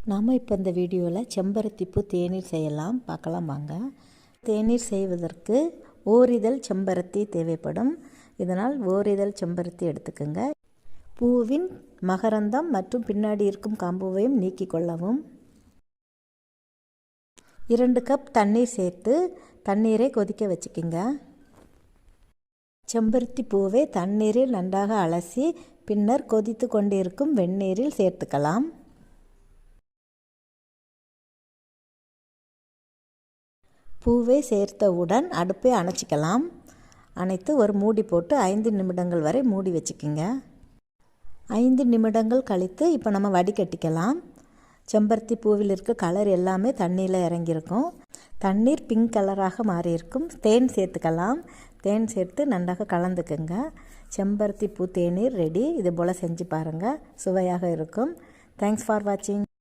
நாம் இப்போ இந்த வீடியோவில் செம்பருத்திப்பூ தேநீர் செய்யலாம், பார்க்கலாம் வாங்க. தேநீர் செய்வதற்கு ஓரிதழ் செம்பருத்தி தேவைப்படும். இதனால் ஓரிதழ் செம்பருத்தி எடுத்துக்கோங்க. பூவின் மகரந்தம் மற்றும் பின்னாடி இருக்கும் காம்புவையும் நீக்கிக் கொள்ளவும். 2 கப் தண்ணீர் சேர்த்து தண்ணீரை கொதிக்க வச்சுக்கிங்க. செம்பருத்தி பூவை தண்ணீரில் நன்றாக அலசி பின்னர் கொதித்து கொண்டிருக்கும் வெந்நீரில் சேர்த்துக்கலாம். பூவை சேர்த்தவுடன் அடுப்பை அணைச்சிக்கலாம். அணைத்து ஒரு மூடி போட்டு 5 நிமிடங்கள் வரை மூடி வச்சுக்கிங்க. 5 நிமிடங்கள் கழித்து இப்போ நம்ம வடிகட்டிக்கலாம். செம்பருத்தி பூவில் இருக்க கலர் எல்லாமே தண்ணியில் இறங்கியிருக்கும். தண்ணீர் பிங்க் கலராக மாறியிருக்கும். தேன் சேர்த்துக்கலாம். தேன் சேர்த்து நன்றாக கலந்துக்குங்க. செம்பருத்தி பூ தேநீர் ரெடி. இது போல் செஞ்சு பாருங்கள், சுவையாக இருக்கும். தேங்க்ஸ் ஃபார் வாட்சிங்.